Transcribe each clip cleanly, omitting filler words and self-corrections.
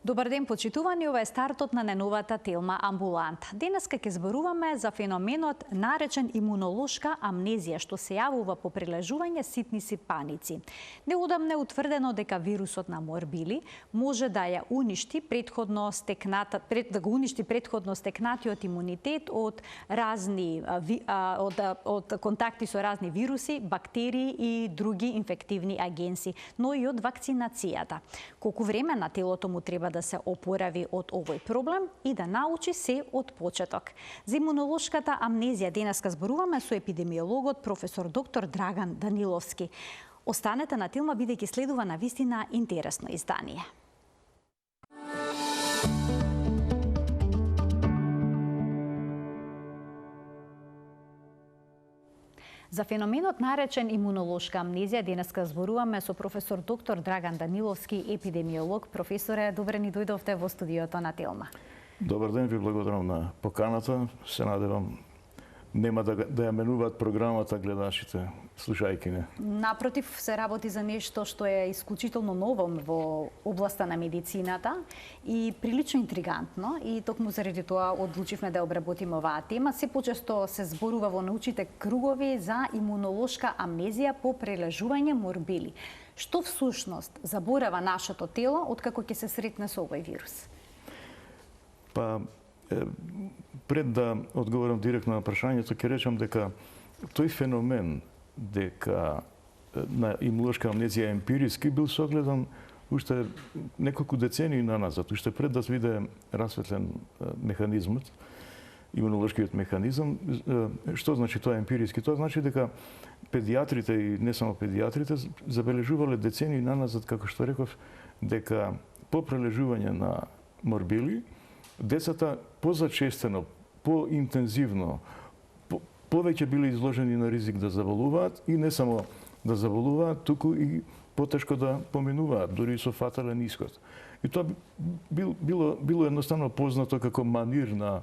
Добар ден, почитувани, ова е стартот на најновата Телма амбуланта. Денеска ќе зборуваме за феноменот наречен имунолошка амнезија, што се јавува по прележување ситни сипаници. Неодамна е утврдено дека вирусот на морбили може да ја уништи предходно стекнатиот имунитет од разни од контакти со разни вируси, бактерии и други инфективни агенси, но и од вакцинацијата. Колку време на телото му треба да се опорави од овој проблем и да научи се од почеток. За имунолошката амнезија денеска зборуваме со епидемиологот професор доктор Драган Даниловски. Останете на Телма, бидејќи следува навистина интересно издание. За феноменот наречен имунолошка амнезија денеска зборуваме со професор доктор Драган Даниловски, епидемиолог. Професоре, добре ни дојдовте во студиото на Телма. Добар ден, ви благодарам на поканата. Се надевам нема да ја менуваат програмата гледачите, слушајќи не. Напротив, се работи за нешто што е исклучително ново во областа на медицината и прилично интригантно, и токму заради тоа одлучивме да обработиме оваа тема. Се почесто се зборува во научните кругови за имунолошка амнезија по прележување морбили. Што всушност заборава нашето тело откако ќе се сретне со овој вирус? Пред да одговорам директно на прашањето, ќе речам дека тој феномен дека на имунолошка амнезија емпириски бил согледан уште неколку децении наназад, уште пред да биде расветлен механизмот, имунолошкиот механизам. Што значи тоа емпириски? Тоа значи дека педиатрите и не само педиатрите забележувале децении наназад, како што реков, дека по прележување на морбили децата позачестено, поинтензивно, повеќе биле изложени на ризик да заболуваат и не само да заболуваат, туку и потешко да поминуваат, дури и со фатален исход. И тоа било едноставно познато како манир на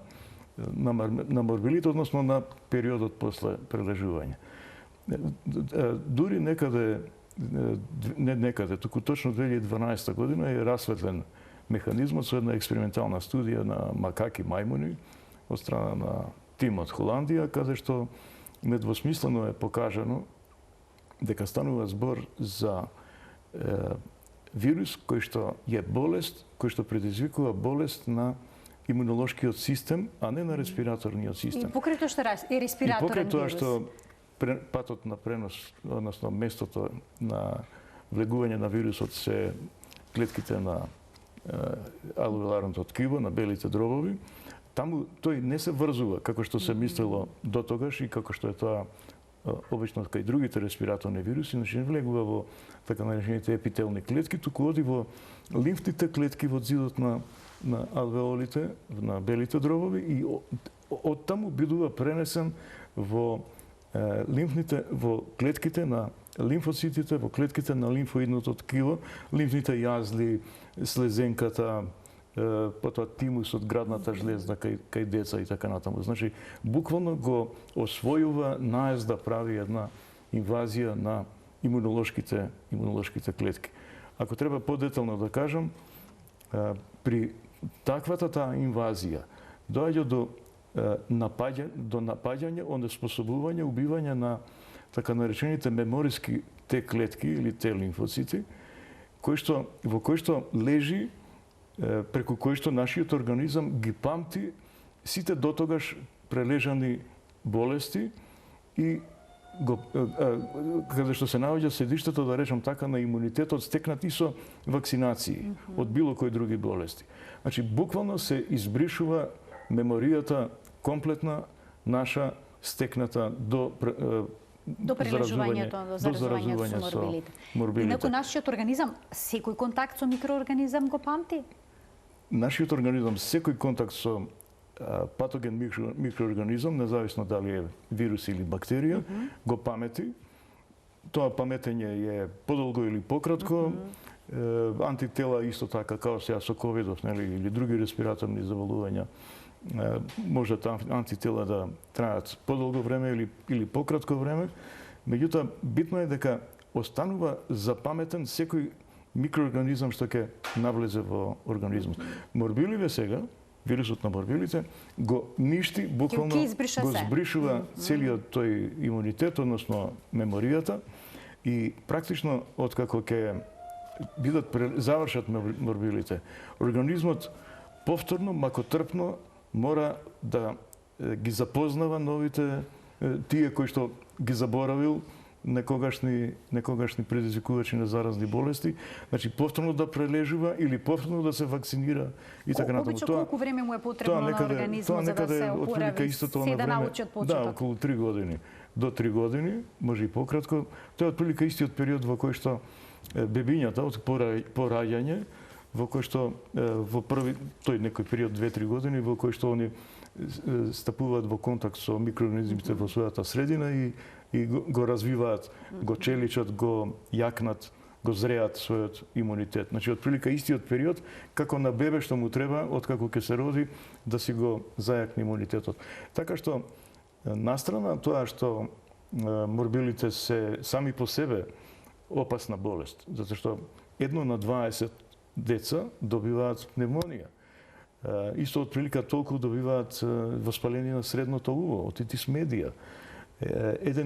морбилите, односно на периодот после прележување. Дури некаде, туку точно 2012 година е расветлен механизмот со една експериментална студија на макаки мајмуни од страна на тим од Холандија, каде што недвосмислено е покажано дека станува збор за вирус кој што е болест, кој што предизвикува болест на имунолошкиот систем, а не на респираторниот систем. И покрај тоа што е респираторен вирус. И покрај тоа што патот на пренос, односно местото на влегување на вирусот се клетките на алвеоларното ткиво, на белите дробови, таму тој не се врзува како што се мислело до тогаш и како што е тоа обично кај другите респираторни вируси, значи не влегува во така наречените епителни клетки, туку оди во лимфните клетки во зидот на алвеолите, на белите дробови, и од таму бидува пренесен во во клетките на лимфоцитите, во клетките на лимфоидното ткиво, лимфните јазли, слезенката, потоа тимусот, градната жлезда кај деца и така натаму. Значи, буквално го освојува, наезда прави една инвазија на имунолошките клетки. Ако треба подетално да кажам, при таквата таа инвазија доаѓа до напаѓање, онеспособување, убивање на така наречените мемориски Т клетки или Т лимфоцити, во кој што лежи, преку кој што нашиот организам ги памти сите дотогаш прележани болести и каде што се наоѓа седиштето, да речам така, на имунитетот стекнат и со вакцинации од било кои други болести. Значи, буквално се избришува меморијата комплетна наша стекната до прележувањето, до заразувањето со морбилите. Инаку нашиот организам секој контакт со микроорганизам го памти? Нашиот организам секој контакт со патоген микроорганизам, независно дали е вирус или бактерија, го памети. Тоа паметење е подолго или пократко. Антитела исто така, као сега со ковидов, или други респираторни заболувања, може антитела да траат подолго време или пократко време. Меѓутоа, битно е дека останува запаметен секој микроорганизам што ќе навлезе во организмот. Морбиливе сега, вирусот на морбилите, го ништи, буквално го збришува целиот тој имунитет, односно меморијата, и практично, откако ќе бидат завршат морбилите, организмот повторно, макотрпно, мора да ги запознава новите, тие кои што ги заборавил, некогашни предизвикувачи на заразни болести, значи повторно да прележува или повторно да се вакцинира и така натаму. Колку време му е потребно на организмот за да се опорави, се да научи од почеток? Да, околу 3 години. До 3 години, може и пократко. Тоа е отприлика истиот период во кој што бебињата од пораѓање, во кој што во први тој некој период 2-3 години во кој што они стапуваат во контакт со микроорганизмите во својата средина и го развиваат, го челичат, го јакнат, го зреат својот имунитет. Значи, отприлика истиот период, како на бебе што му треба, откако ќе се роди, да си го зајакне имунитетот. Така што, настрана тоа што морбилите се сами по себе опасна болест, затоа што 1 на 20 деца добиваат пневмонија. Исто отприлика толку добиваат воспаление на средното уво, отитис медија. 1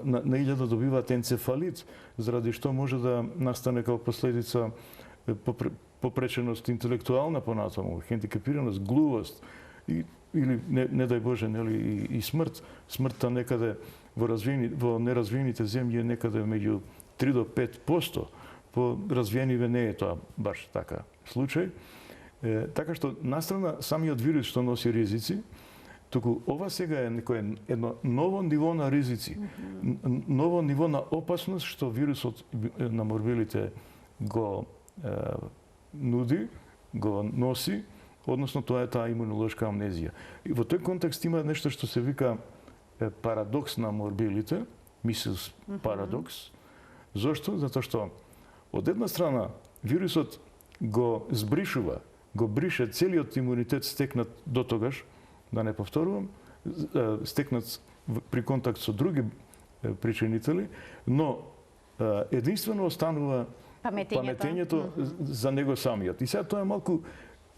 на 1000 добиваат енцефалит, заради што може да настане како последица попреченост интелектуална понатаму, хендикепираност, глувост или не дај Боже, нели, и смрт. Смртта некаде во неразвиените земји е некаде меѓу 3 до 5%. По развиениве не е тоа баш така случај. Така што настрана самиот вирус што носи ризици, туку ова сега е едно ново ниво на ризици, ново ниво на опасност што вирусот на морбилите го нуди, го носи, односно тоа е таа имунолошка амнезија. И во тој контекст има нешто што се вика парадокс на морбилите, мисис парадокс. Зошто? Затоа што од една страна вирусот го збришува, го брише целиот имунитет стекнат до тогаш, да не повторувам, стекнат при контакт со други причинители, но единствено останува паметењето за него самиот. И сега тоа е малку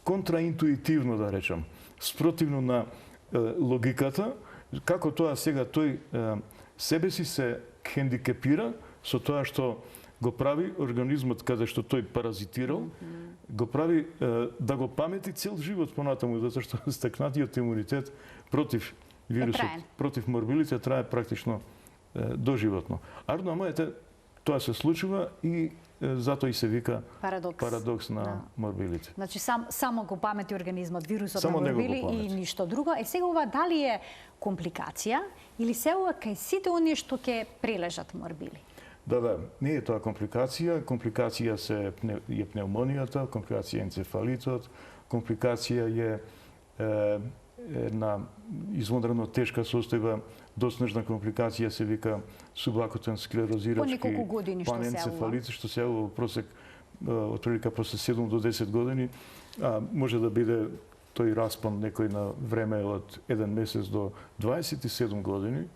контраинтуитивно, да речам, спротивно на логиката, како тоа сега тој себе си се хендикепира со тоа што го прави организмот каде што тој паразитирал, го прави да го памети цел живот понатаму, затоа што стекнатиот имунитет против вирусот, против морбилите трае практично доживотно. Ама тоа се случува и затоа и се вика парадокс на морбилите. Значи само го памети организмот вирусот на морбили и ништо друго. Сега ова дали е компликација или се ова кај сите оние што ќе прележат морбили? Да, не е тоа компликација. Компликација е пневмонијата, компликација е енцефалитот, компликација е една извонредно тешка состојба, доснежна компликација се вика субакутен склерозирачки паненцефалит, што се во просек отприлика после 7 до 10 години, може да биде тој распон некој на време од 1 месец до 27 години.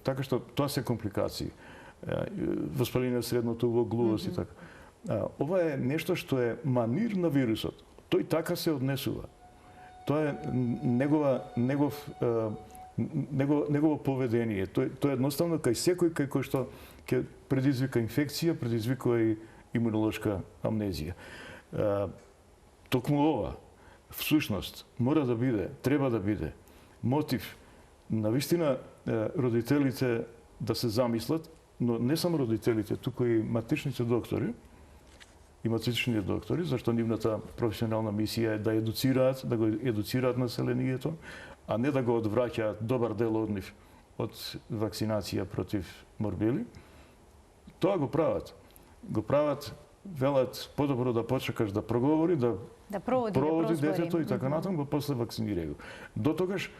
Така што тоа се компликации. Воспаление средното уво, глувост и така. Ова е нешто што е манир на вирусот. Тој така се однесува. Тоа е негово поведение. Тоа е едноставно кај секој кој што ќе предизвика инфекција, предизвикува и имунолошка амнезија. Токму ова, всушност, мора да биде, треба да биде мотив на вистина родителите да се замислат, но не само родителите, туку и матичните доктори, зашто нивната професионална мисија е да едуцираат, да го едуцираат населението, а не да го одвраќаат добар дел од нив од вакцинација против морбили. Тоа го прават. Велат подобро да почекаш да проговори, да проводи детето и така натаму, после вакцинирај го. До тогаш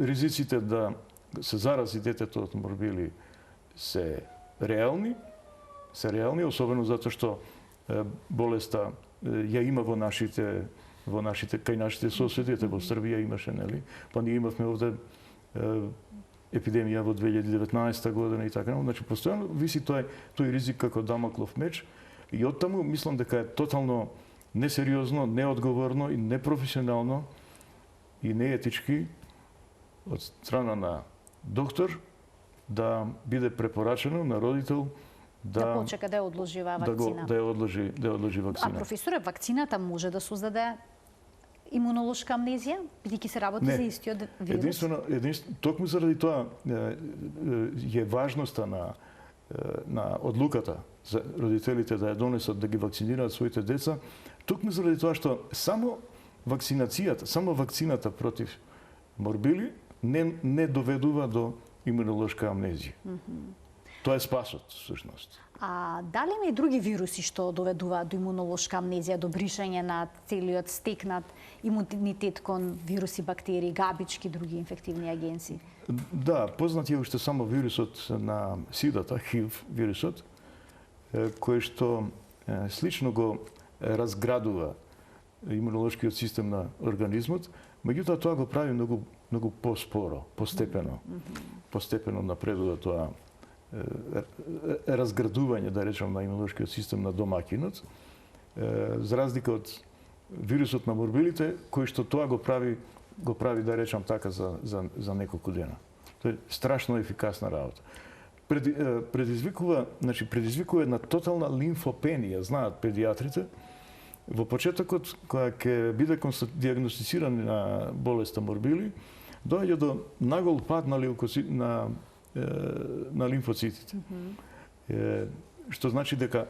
ризиците да се зарази детето од морбили се реални, особено затоа што болеста ја има во нашите кај нашите соседи, во Србија имаше, нели? Па ние имавме овде епидемија во 2019 година и така. Значи, постојано виси тој ризик како дамаклов меч и оттаму мислам дека е тотално несериозно, неодговорно и непрофесионално и неетички од страна на доктор да биде препорачено на родител да почека да одложива вакцина. Да ја одложи вакцина. А професоре, вакцината може да создаде имунолошка амнезија, бидејќи се работи за истиот вирус? Единствено, токму заради тоа е важноста на одлуката за родителите да ја донесат да ги вакцинираат своите деца, токму заради тоа што само вакцината против морбили не доведува до имунолошка амнезија. Тоа е спасот, всушност. А дали има и други вируси што доведуваат до имунолошка амнезија, до бришање на целиот стекнат имунитет кон вируси, бактерии, габички, други инфективни агенси? Да, познат е уште само вирусот на сидата, ХИВ вирусот, кој што слично го разградува имунолошкиот систем на организмот, меѓутоа тоа го прави многу поспоро, постепено. Постепено напредува тоа разградување, да речем, на имунолошкиот систем на домакинот, за разлика од вирусот на морбилите, кој што тоа го прави, да речем така, за неколку дена. Тоа е страшно ефикасна работа. Предизвикува една тотална лимфопенија, знаат педиатрите. Во почетокот, кога ќе биде диагностицирана болеста морбили, доаѓа до нагол пад на лимфоцитите. Што значи дека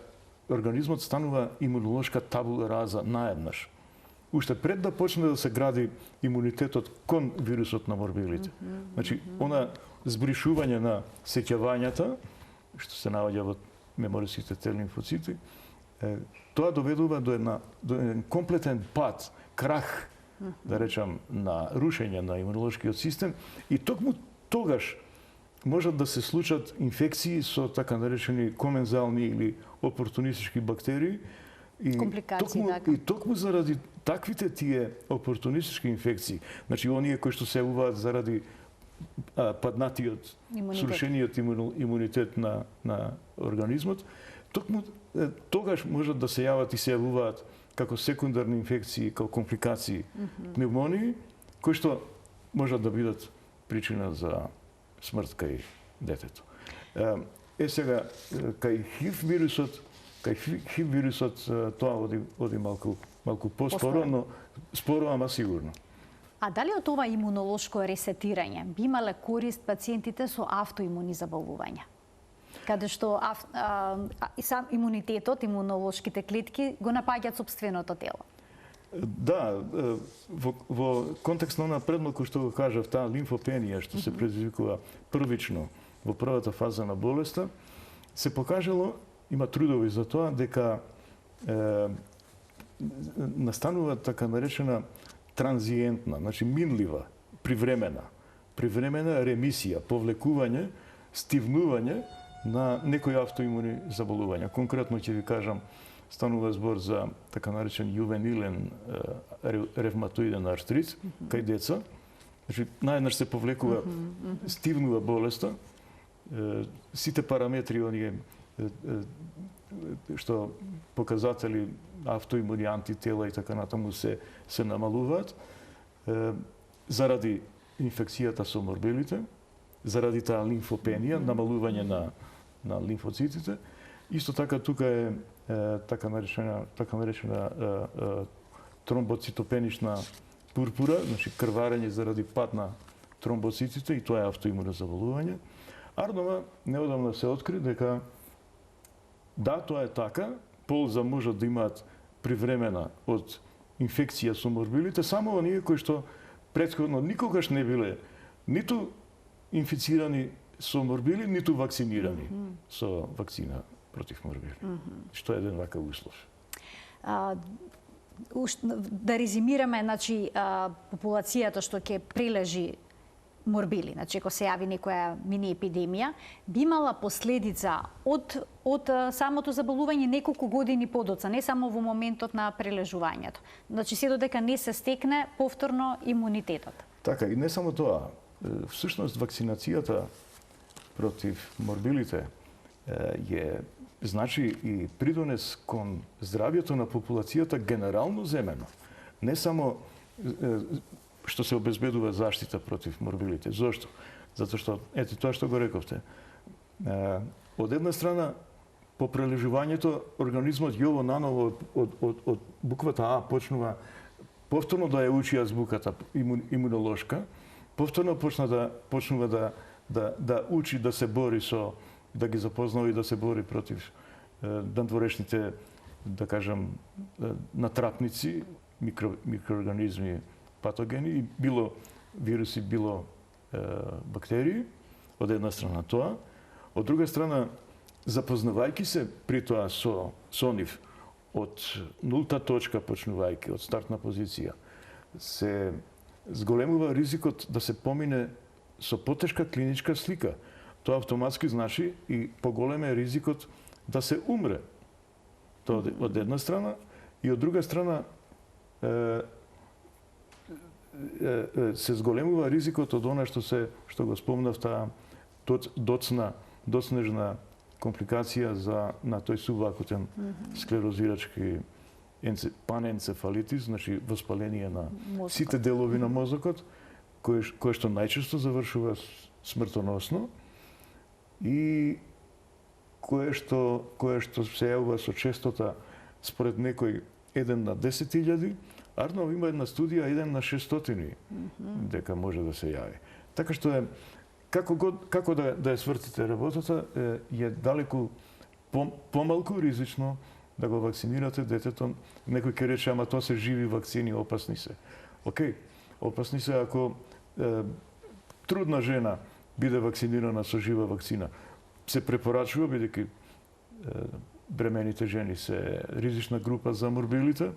организмот станува имунолошка табула раза наеднаш. Уште пред да почне да се гради имунитетот кон вирусот на морбилите. Значи, она збришување на сеќавањата, што се наоѓа во мемориските Т-лимфоцити, тоа доведува до еден комплетен пад, крах, да речам, на рушење на имунолошкиот систем и токму тогаш можат да се случат инфекции со така наречени комензални или опортунистички бактерии. И токму заради таквите тие опортунистички инфекции, значи оние кои што се јавуваат заради паднатиот, срушениот имунитет на организмот, токму тогаш можат да се јават и се јавуваат како секундарни инфекции, како компликации, пневмонии, кои што можат да бидат причина за смрт кај детето. Сега, кај ХИВ вирусот тоа оди малку поспоро, но споро, ама сигурно. А дали од ова имунолошко ресетирање би имале корист пациентите со автоимуни заболувања? Каде што сам имунитетот, имунолошките клетки го напаѓаат сопственото тело? Да, во контекст на предмет кој што го кажав, таа лимфопенија што се предизвикува првично во првата фаза на болеста, се покажало, има трудови за тоа, дека настанува така наречена транзиентна, значи минлива, привремена ремисија, повлекување, стивнување на некои автоимуни заболувања. Конкретно ќе ви кажам, станува збор за така наречен јувенилен ревматоиден артрит кај деца. Значи, наеднаш се повлекува, стивнува болеста, сите параметри оние што показатели автоимуни, антитела и така натаму се намалуваат заради инфекцијата со морбилите, заради таа лимфопенија, намалување на лимфоцитите. Исто така тука е така наречена тромбоцитопенична пурпура, значи крварење заради пад на тромбоцитите и тоа е автоимуно заболување. Ардова неодамна се откри дека да, тоа е така, полза можат да имаат привремена од инфекција со морбилите, само оние кои што претходно никогаш не биле ниту инфицирани со морбили, ниту вакцинирани со вакцина против морбили. Што е еден вакав услов. Да резимираме, значи, популацијата што ќе прележи морбили, значи ако се јави некоја мини епидемија, би имала последица од самото заболување неколку години подоцна, не само во моментот на прележувањето. Значи се додека не се стекне повторно имунитетот. Така, и не само тоа. всушност вакцинацијата против морбилите е значи и придонес кон здравјето на популацијата генерално земено. Не само што се обезбедува заштита против морбилите. Зошто? Затоа што, ете тоа што го рековте. Од една страна, по прележувањето, организмот јово наново од буквата А почнува повторно да ја учи азбуката имунолошка, повторно почнува да учи да се бори да ги запознава и да се бори против надворешните, да кажам, натрапници, микроорганизми, патогени, било вируси, било бактерии, од една страна тоа. Од друга страна, запознавајќи се при тоа со нив, од нулта точка почнувајќи, од стартна позиција, се зголемува ризикот да се помине со потешка клиничка слика. Тоа автоматски значи и поголем е ризикот да се умре. Тоа од една страна, и од друга страна се зголемува ризикот од она што го спомнав, таа доцнежна компликација на тој субакутен склерозирачки паненцефалитис, значи воспаление на сите делови на мозокот, кое што најчесто завршува смртоносно и кое што се јавува со честота според некој 1 на 10.000, Арнов има една студија 1 на 600 дека може да се јави. Така што е како да ја свртите работата е далеку помалку ризично да го вакцинирате детето. Некој ќе рече, ама тоа се живи вакцини, опасни се. Океј, опасни се ако трудна жена биде вакцинирана со жива вакцина. Се препорачува, бидејќи бремените жени се ризична група за морбилите.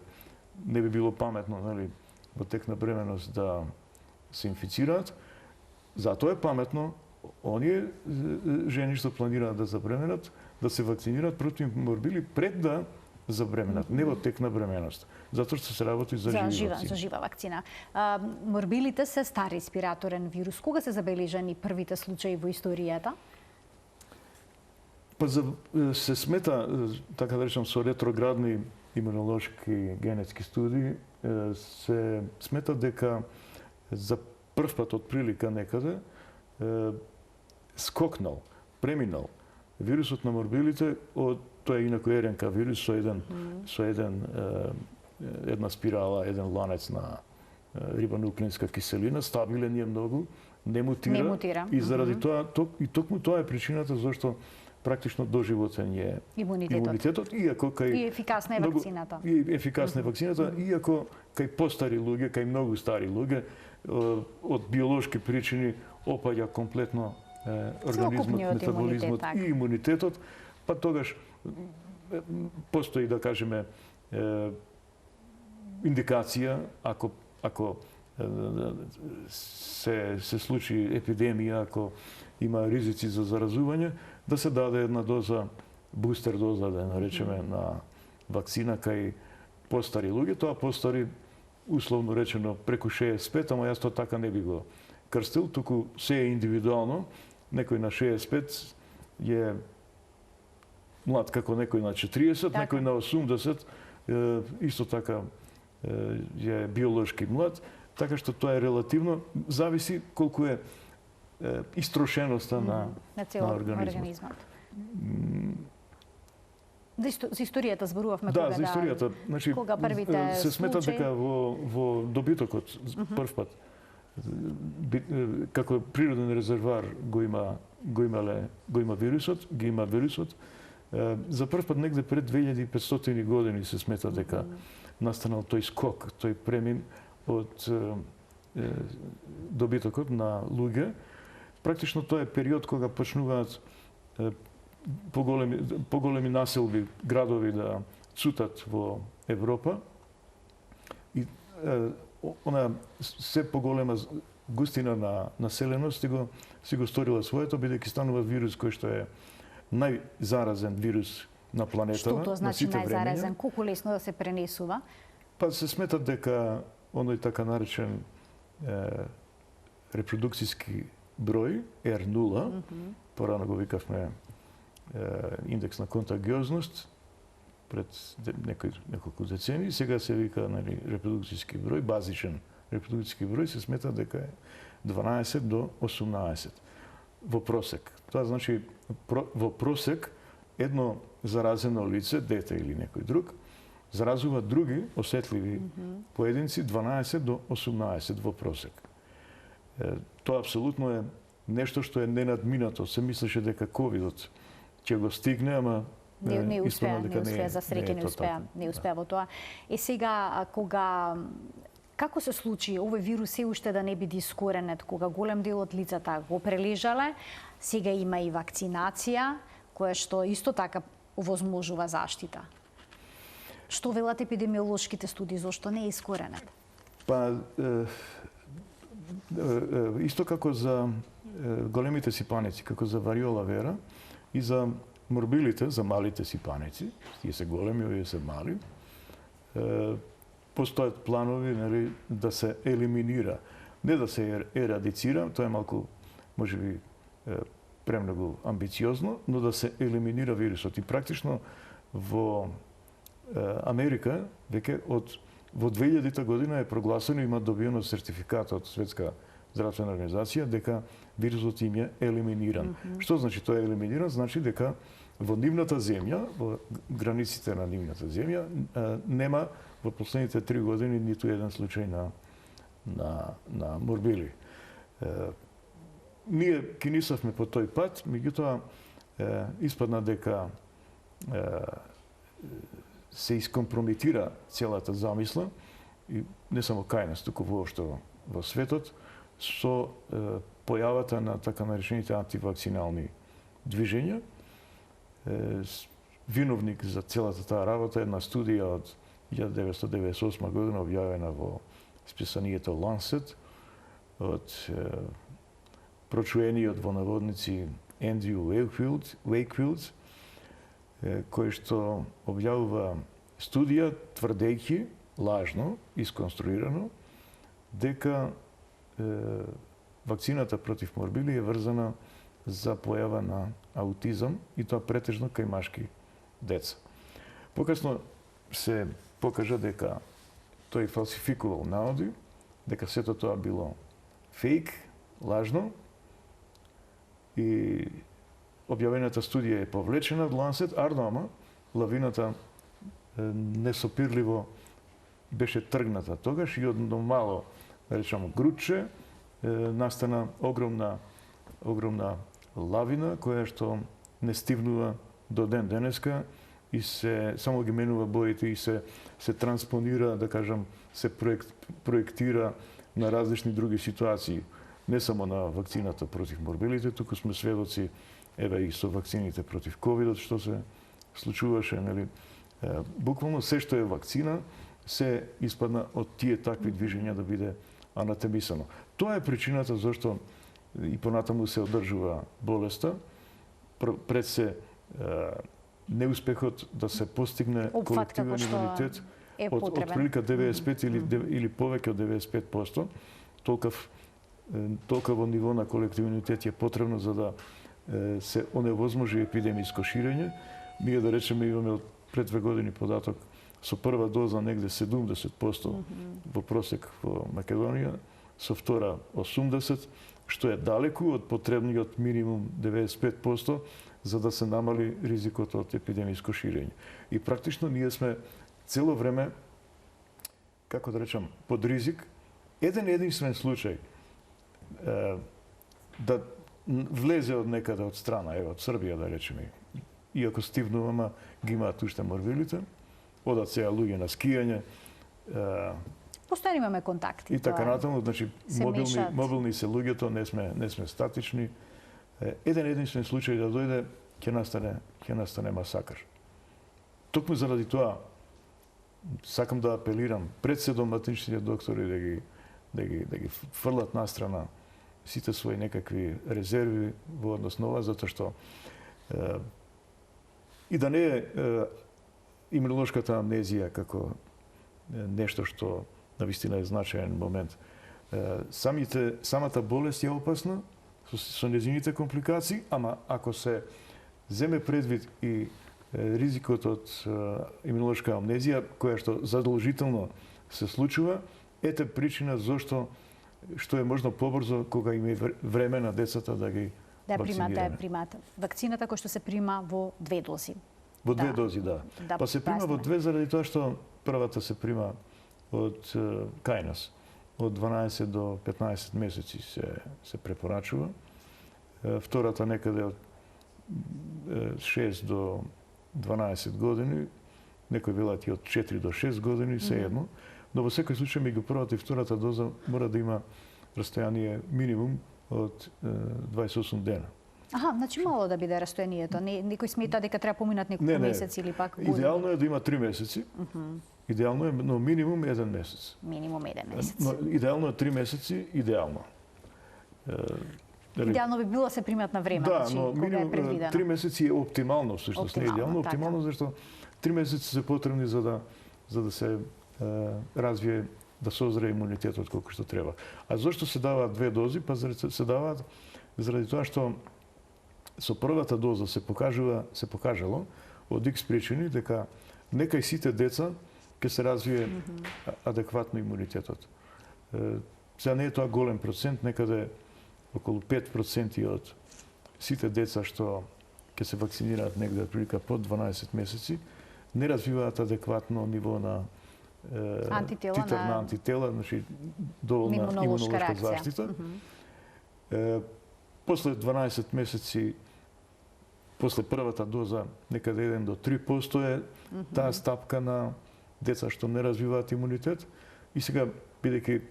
Не би било паметно, нели, во тек на бременост да се инфицираат. Затоа е паметно оние жени што планираат да забременат, да се вакцинираат против морбили пред да забременат, не во тек на бременост. Затоа што се работи за жива вакцина. Морбилите се стар респираторен вирус. Кога се забележани првите случаи во историјата? Па се смета, така да речам, со ретроградни имунолошки генетски студии, се смета дека за прв пат од прилика некаде скокнал, преминал вирусот на морбилите од тоа е инаку РНК вирус со една спирала, еден ланец на рибонуклеинска киселина, стабилен е многу, не мутира. И заради тоа, и токму тоа е причината зашто практично доживотен е имунитетот, иако кај и ефикасна е вакцината. И ефикасна е вакцината, иако кај постари луѓе, кај многу стари луѓе, од биолошки причини опаѓа комплетно организмот, метаболизмот и имунитетот, па тогаш постои, да кажеме, индикација, ако се случи епидемија, ако има ризици за заразување, да се даде една доза, бустер доза, да наречеме, на вакцина кај постари луѓе. Тоа постари, условно речено, преку 65, ама јас тоа така не би го крстил, туку се е индивидуално. Некој на 65 е млад како некој на 40, некој на 80, исто така е биолошки млад, така што тоа е релативно, зависи колку е истрошеноста на организмот. За историјата зборувавме кога за историјата. Значи, кога првите се смета дека во добитокот прв пат како природен резервоар го има вирусот, за прв пат негде пред 2500 години се смета дека настанал тој скок, тој премин од добитокот на луѓе. Практично тоа е период кога почнуваат поголеми населби, градови да цутат во Европа. И она се поголема густина на населеност си го сторила своето, бидејќи станува вирус кој што е најзаразен вирус на планетата. Што тоа значи најзаразен? Колку лесно да се пренесува? Па се сметат дека оној така наречен репродукцијски број R0, порано го викавме индекс на контагиозност пред неколку децени, сега се вика репродукцијски број, базичен репродукцијски број се смета дека е 12 до 18 во просек. Тоа значи во просек едно заразено лице, дете или некој друг, заразува други осетливи поединци 12 до 18 во просек. Тоа апсолутно е нешто што е ненадминато. Се мислеше дека ковидот ќе го стигне, ама не успеа, за среќа не успеа во тоа. Сега како се случи овој вирус се уште да не биде искоренет, кога голем дел од лицата го прележале, сега има и вакцинација која што исто така овозможува заштита. Што велат епидемиолошките студии, зошто не е искоренет? Па исто како за големите сипаници, како за вариола вера и за морбилите, за малите сипаници, тие се големи, овие се мали, постојат планови да се елиминира, не да се ерадицира, тоа е малку можеби премногу амбициозно, но да се елиминира вирусот. И практично во Америка веќе во 2000 година е прогласено, има добиено сертификат од Светска здравствена организација дека вирусот им е елиминиран. Што значи тоа е елиминиран? Значи дека во нивната земја, во границите на нивната земја, нема во последните 3 години ниту еден случај на морбили. Ние кинисавме по тој пат, меѓутоа испадна дека се искомпрометира целата замисла, и не само кај нас, туку воопшто во светот, со појавата на така наречените антивакцинални движења. Виновник за целата таа работа е една студија од 1998 година објавена во списанието Lancet од прочуениот во наводници Ендрю Вејкфилд, кој што објавува студија тврдејќи, лажно, исконструирано, дека вакцината против морбили е врзана за појава на аутизам, и тоа претежно кај машки деца. Покасно се покажа дека тој фалсификувал наоди, дека сето тоа било фейк, лажно, и објавената студија е повлечена од Lancet, ама лавината несопирливо беше тргната тогаш и од мало, да речеме, грудче настана огромна лавина која што не стивнува до ден денеска и се само ги менува боите и се транспонира, да кажам, се проектира на различни други ситуации. Не само на вакцината против морбилите, туку сме сведоци еве и со вакцините против ковидот што се случуваше, нели? Буквално се што е вакцина се испадна од тие такви движења да биде анатемисано. Тоа е причината зашто и понатаму се одржува болеста, пред се неуспехот да се постигне колективен имунитет од прилика 95 или повеќе од 95%, толкова ниво на колективен имунитет е потребно за да се оневозможи епидемиско ширење. Ние, да речеме, имаме пред 2 години податок со прва доза негде 70% во просек во Македонија, со втора 80%, што е далеку од потребниот минимум 95%, за да се намали ризикот од епидемиско ширење. И практично ние сме цело време, како да речам, под ризик, единствен случај да влезе од некаде од страна, од Србија, да речеме, иако стивнувама, ги имаат уште морбилите, одат сега луѓе на скијање. Постојано имаме контакти. И така натаму, значи мобилни се луѓето, не сме статични. Единствен случај да дојде, ќе настане масакар. Токму заради тоа сакам да апелирам пред се доматичните доктори да ги фрлат настрана сите своји некакви резерви во однос на ова, затоа што и да не е имунолошката амнезија како нешто што навистина е значаен момент. Самата болест е опасна со нејзините компликации, ама ако се земе предвид и ризикот од имунолошка амнезија, која што задолжително се случува, ете причина зошто што е можно побрзо кога има време на децата да ги примат вакцината која што се прима во 2 дози. Во 2 дози, да. Па се прима во 2 заради тоа што првата се прима од кај нас. Од 12 до 15 месеци се препорачува. Втората некаде од 6 до 12 години, некои велат и од 4 до 6 години, се едно. Но во секој случај меѓу првата и втората доза мора да има растојание минимум од 28 дена. Аха, значи мало да биде растојанието. Некој смета дека треба поминат неколку месеци или пак години. Идеално е да има 3 месеци. Идеално е, но минимум 1 месец. Минимум 1 месец. Но идеално е 3 месеци, идеално. Идеално би било се примат на време, да, значи, но кога е предвидено. 3 месеци е оптимално, всушност, не идеално, оптимално зашто 3 месеци се потребни за да се развие, да созре имунитетот колку што треба. А зошто се даваат 2 дози? Па се даваат заради тоа што со првата доза се покажало од X причини дека некај сите деца ќе се развие адекватно имунитетот. Сега не е тоа голем процент, некаде околу 5% од сите деца што ќе се вакцинираат негде прилика под 12 месеци не развиваат адекватно ниво на титар на антитела, значи доволна имунолошка заштита. После 12 месеци, после првата доза, некаде 1 до 3% е таа стапка на деца што не развиваат имунитет. И сега, бидејќи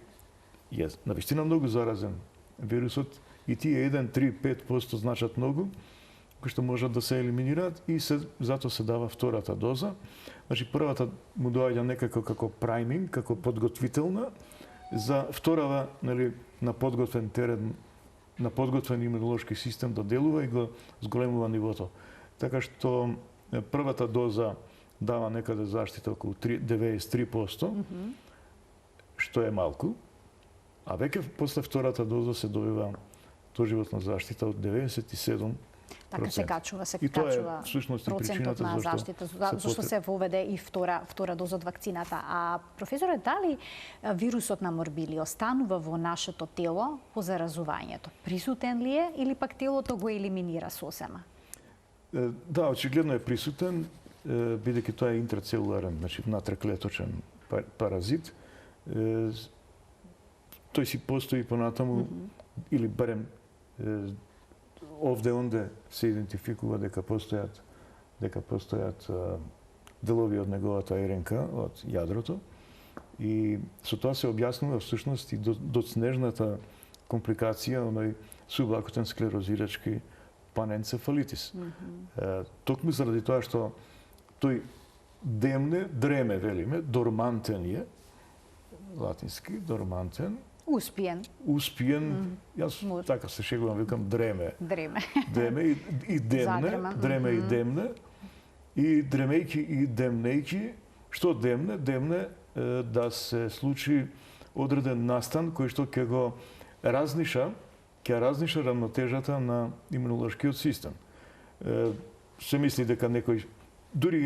е навистина многу заразен вирусот, и тие 1, 3, 5% значат многу, кои што можат да се елиминираат и затоа се дава втората доза. Значи првата му доаѓа некако како прайминг, како подготвителна за вторава, нели, на подготвен терен, на подготвен имунолошки систем да делува и го зголемува нивото. Така што првата доза дава некаде заштита околу 93%, што е малку, а веќе после втората доза се добива доживотна заштита од 97%. Така се качува всушност процентот на заштита, зашто се воведе и втора доза од вакцината. А професоре, дали вирусот на морбили останува во нашето тело по заразувањето? Присутен ли е или пак телото го елиминира сосема? Да, очигледно е присутен, бидејќи тоа е интрацелуларен, значи внатреклеточен паразит. Тој си постои понатаму, или барем овде-онде се идентификува дека постојат делови од неговата РНК, од јадрото. И со тоа се објаснува всушност и доцнежната компликација, оној субакутен склерозирачки паненцефалитис. Токму заради тоа што тој дреме, велиме, дормантен е, латински, дормантен, Успиен. Јас така се шегувам, викам дреме. Дреме и демне. И дремејки и демнејки, што демне? Демне да се случи одреден настан кој што ќе го разниша рамнотежата на имунолошкиот систем. Се мисли дека некој дури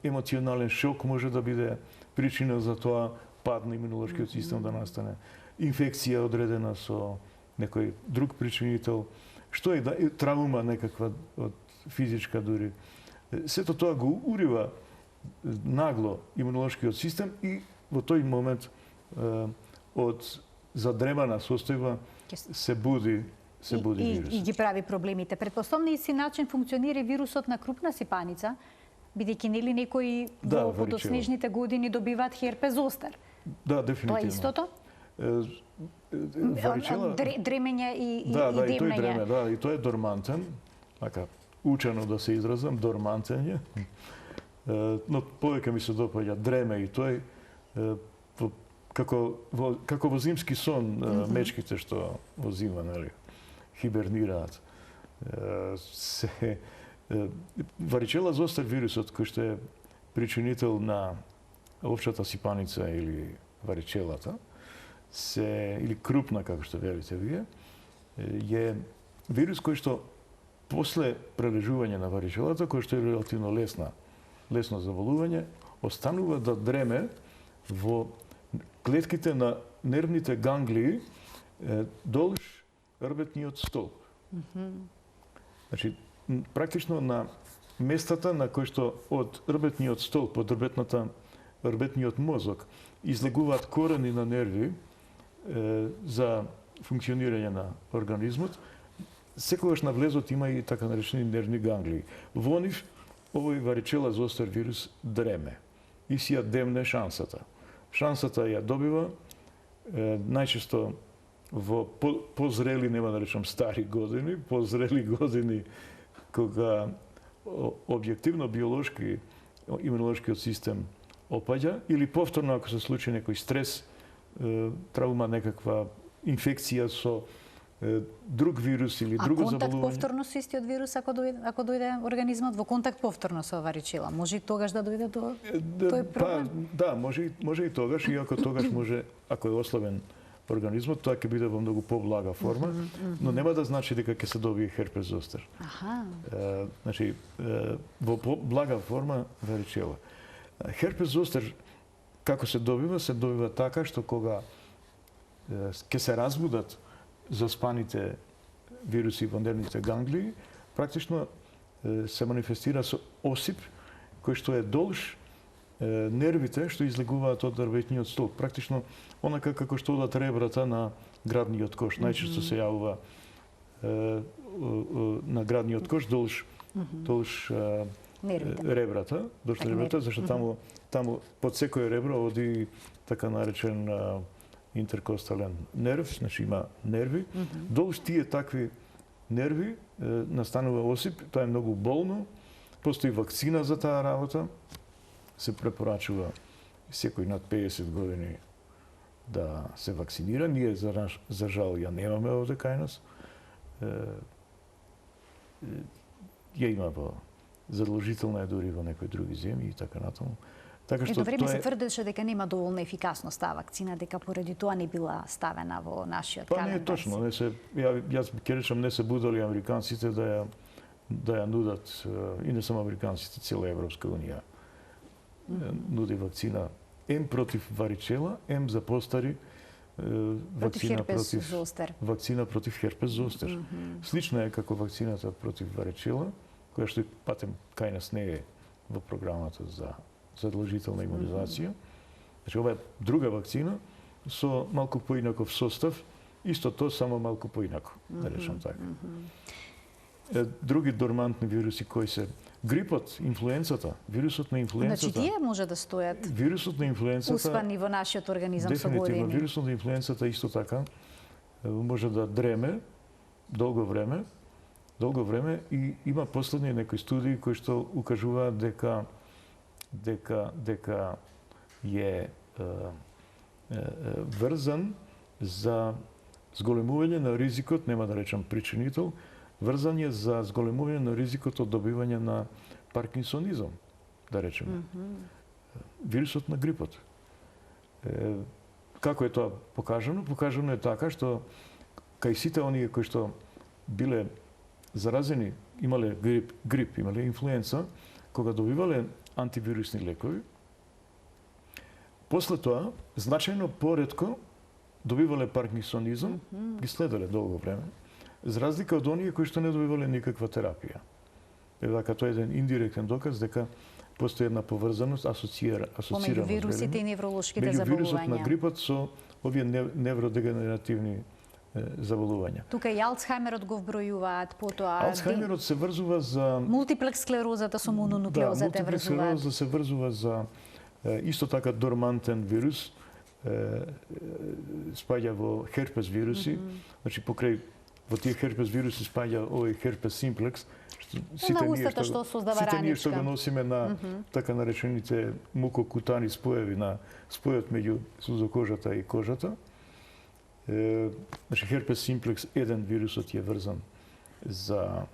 емоционален шок може да биде причина за тоа пад на имунолошкиот систем да настане. Инфекција одредена со некој друг причинител, што е травма некаква од физичка дури. Сето тоа го урива нагло имунолошкиот систем и во тој момент од задремана состојба се буди вирусот. И ги прави проблемите. Претпоставно и си начин функционира вирусот на крупна сипаница, бидејќи нели некои во подоснежните години добиваат херпес зостер. Да, дефинитивно. Тоа е истото? Варичела... Дремење и демнење. И тој дреме, и тој е дормантен, така, учено да се изразам, дормантен е. Но повеќе ми се допаѓа дреме и тој, како во зимски сон, мечките што во зима, нели, хибернираат. Варичела зостер вирусот, кој што е причинител на овчата сипаница или варичелата, или крупна, како што велите вие, е вирус кој што после прележување на варичелата, кој што е релативно лесно заболување, останува да дреме во клетките на нервните ганглии долж рбетниот столб. Значи, практично на местата на кои што од рбетниот столб, од рбетниот мозок, излегуваат корени на нерви за функционирање на организмот, секогаш на влезот има и така наречени нервни ганглии. Во нив овој варичела зостер вирус дреме и си ја демне шансата. Шансата ја добива најчесто во позрели, нема да речам стари години, позрели години кога објективно биолошки имунолошкиот систем опаѓа или повторно ако се случи некој стрес, травма, некаква инфекција со друг вирус или друго заболување. А контакт повторно со истиот вирус ако дојде организмот во контакт повторно со варичела, може и тогаш да дојде до тој проблем? Да, може и тогаш, иако тогаш може, ако е ослабен организмот, тоа ќе биде во многу поблага форма, но нема да значи дека ќе се добие херпес зостер. Значи, во поблага форма варичела. Херпес зостер, како се добива така што кога ќе се разбудат заспаните вируси во нервните ганглии, практично се манифестира со осип кој што е долж нервите што излегуваат од рбетниот столб. Практично онака како што одат ребрата на градниот кош. Најчесто се јавува на градниот кош долж ребрата, зашто таму под секој ребро оди така наречен интеркостален нерв, значи има нерви. Долж тие такви нерви настанува осип, тоа е многу болно. Постои вакцина за таа работа. Се препорачува секој над 50 години да се вакцинира. Ние за жал ја немаме овде кај нас. Ја има задолжителна е дури во некои други земји и така натаму. Така што време се тврдеше дека нема доволна ефикасност таа вакцина, дека поради тоа не била ставена во нашиот календар. Не е точно, јас ќе речам не се будали американците да ја нудат, и не само американците, цела Европска унија нуди вакцина ем против варичела, ем за постари вакцина против херпес зостер. Слична е како вакцината против варичела, која што патем кај нас не е во програмата за задолжителна имунизација. Значи, ова е друга вакцина со малку поинаков состав, исто тоа само малку поинако, да речам така. Други дормантни вируси кои се грипот, инфлуенцата, вирусот на инфлуенцата. Значи тие може да стојат. Вирусот на инфлуенцата успани во нашиот организам со години. Дефинитивно вирусот на инфлуенцата исто така може да дреме долго време и има последни некои студии кои што укажуваат дека е врзан за зголемување на ризикот, нема да речам причинител, врзан е за зголемување на ризикот од добивање на паркинсонизам, да речеме. Вирусот на грипот. Како е тоа покажано? Покажано е така што кај сите оние кои што биле заразени, имале грип, имале инфлуенца, кога добивале антивирусни лекови, после тоа значајно поретко добивале паркинсонизам, ги следеле долго време, за разлика од оние кои што не добивале никаква терапија. Така тоа е еден индиректен доказ дека постои една поврзаност асоцирана помеѓу вирусите и невролошките заболувања. Меѓу вирусот на грипот со овие невродегенеративни заболувања. Тука и Алцхаймерот го вбројуваат, потоа Алцхаймерот се врзува за мултиплекс склерозата со мононуклеозата врзуваат. Склероза се врзува за исто така дормантен вирус, спаѓа во херпес вируси, значи покрај во тие херпес вируси спаѓа овој херпес симплекс, сите ние што го носиме на така наречените мукокутани споеви, на спојот меѓу сузокожата и кожата. Значи херпес симплекс еден вирусот е врзан за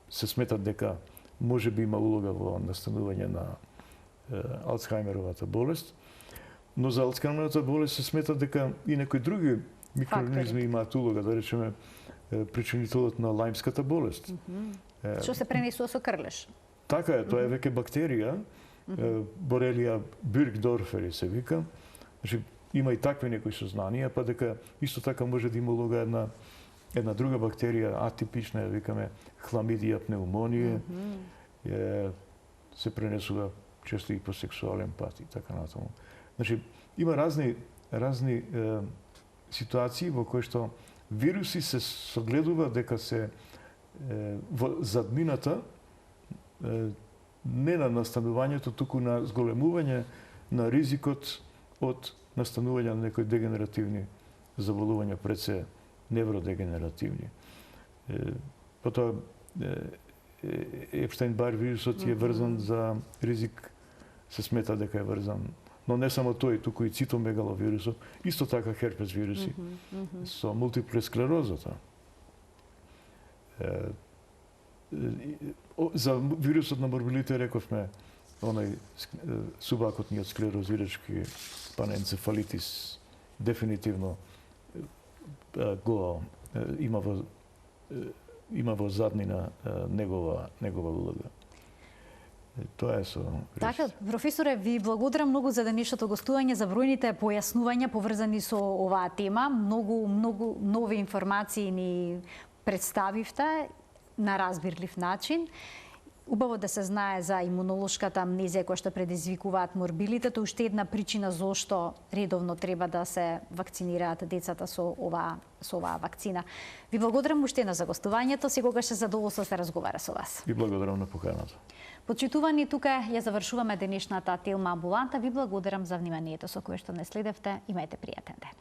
се смета дека може би има улога во настанување на Алцхаймеровата болест. Но за Алцхаймеровата болест се смета дека и некои други микроорганизми имаат улога, да речеме причинителот на лајмската болест. Што се пренесува со крлеш? Така е, тоа е веќе бактерија, Борелија Бюргдорфери се вика. Значи, има и такви некои сознанија, па дека исто така може да има улога една друга бактерија, атипична, викаме хламидија пнеумонија, се пренесува често и по сексуален пат и така натаму. Значи, има разни ситуации во кои што вируси се согледува дека се во задмината не на настанувањето, туку на зголемување на ризикот од настанување на некои дегенеративни заболувања, пред се невродегенеративни. Потоа Епштайн-Бар вирусот е врзан за ризик, се смета дека е врзан. Но не само тој, туку и цитомегаловирусот, исто така херпес вируси со мултипла склерозата. За вирусот на морбилите рековме онај субакутниот склерозирачки паненцефалитис дефинитивно го има во заднина негова улога. Тоа е со вирусите. Така, професоре, ви благодарам многу за денешното гостување, за бројните појаснувања поврзани со оваа тема. Многу нови информации ни представивте на разбирлив начин. Убаво да се знае за имунолошката амнезија која што предизвикуваат морбилите, тоа уште една причина зошто редовно треба да се вакцинираат децата со оваа вакцина. Ви благодарам уште еднаш за гостувањето, секогаш е задоволство да се разговара со вас. Ви благодарам на поканата. Почитувани, тука ја завршуваме денешната тема амбуланта. Ви благодарам за вниманието со кое што не следевте. Имајте пријатен ден.